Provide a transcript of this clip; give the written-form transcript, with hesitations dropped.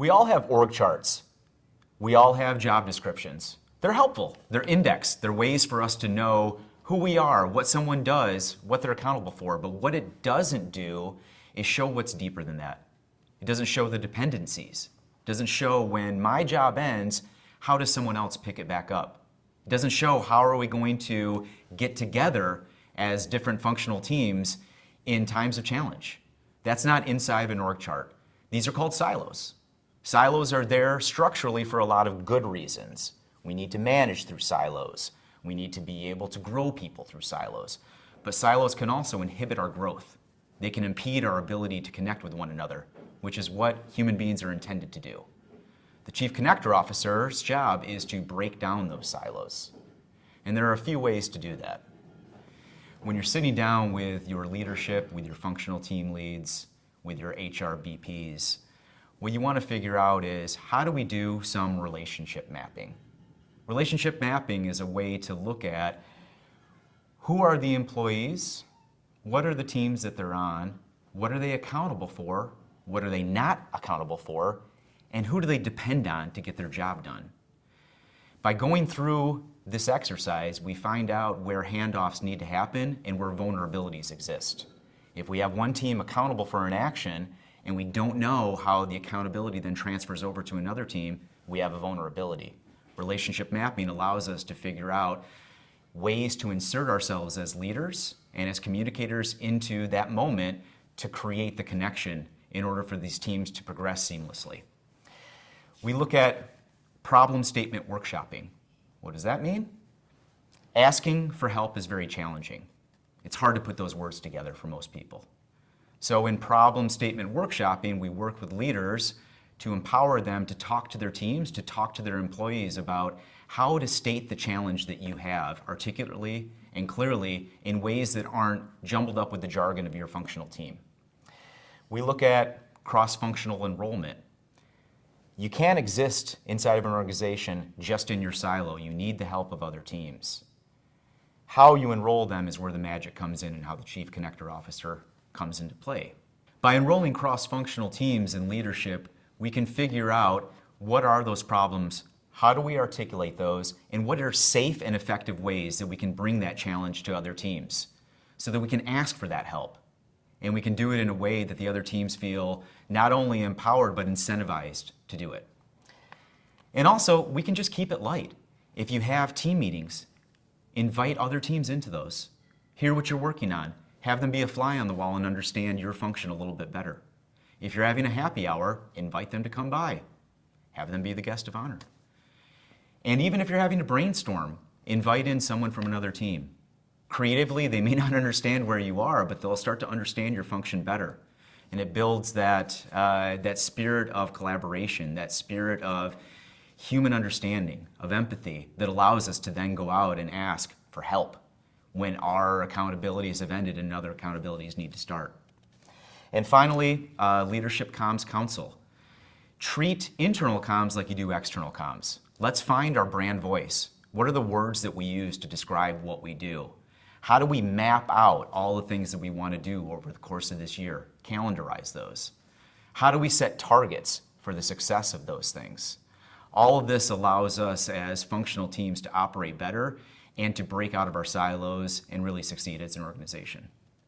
We all have org charts. We all have job descriptions. They're helpful. They're indexed. They're ways for us to know who we are, what someone does, what they're accountable for. But what it doesn't do is show what's deeper than that. It doesn't show the dependencies. It doesn't show when my job ends, how does someone else pick it back up? It doesn't show how are we going to get together as different functional teams in times of challenge. That's not inside of an org chart. These are called silos. Silos are there structurally for a lot of good reasons. We need to manage through silos. We need to be able to grow people through silos. But silos can also inhibit our growth. They can impede our ability to connect with one another, which is what human beings are intended to do. The Chief Connector Officer's job is to break down those silos. And there are a few ways to do that. When you're sitting down with your leadership, with your functional team leads, with your HR BPs, what you want to figure out is how do we do some relationship mapping? Relationship mapping is a way to look at who are the employees, what are the teams that they're on, what are they accountable for, what are they not accountable for, and who do they depend on to get their job done. By going through this exercise, we find out where handoffs need to happen and where vulnerabilities exist. If we have one team accountable for an action and we don't know how the accountability then transfers over to another team, we have a vulnerability. Relationship mapping allows us to figure out ways to insert ourselves as leaders and as communicators into that moment to create the connection in order for these teams to progress seamlessly. We look at problem statement workshopping. What does that mean? Asking for help is very challenging. It's hard to put those words together for most people. So in problem statement workshopping, we work with leaders to empower them to talk to their teams, to talk to their employees about how to state the challenge that you have articulately and clearly in ways that aren't jumbled up with the jargon of your functional team. We look at cross-functional enrollment. You can't exist inside of an organization just in your silo. You need the help of other teams. How you enroll them is where the magic comes in and how the Chief Connector Officer comes into play. By enrolling cross-functional teams in leadership, we can figure out what are those problems, how do we articulate those, and what are safe and effective ways that we can bring that challenge to other teams so that we can ask for that help. And we can do it in a way that the other teams feel not only empowered but incentivized to do it. And also, we can just keep it light. If you have team meetings, invite other teams into those. Hear what you're working on. Have them be a fly on the wall and understand your function a little bit better. If you're having a happy hour, invite them to come by. Have them be the guest of honor. And even if you're having a brainstorm, invite in someone from another team. Creatively, they may not understand where you are, but they'll start to understand your function better. And it builds that spirit of collaboration, that spirit of human understanding, of empathy, that allows us to then go out and ask for help when our accountabilities have ended and other accountabilities need to start. And finally, Leadership Comms Council. Treat internal comms like you do external comms. Let's find our brand voice. What are the words that we use to describe what we do? How do we map out all the things that we want to do over the course of this year? Calendarize those. How do we set targets for the success of those things? All of this allows us as functional teams to operate better and to break out of our silos and really succeed as an organization.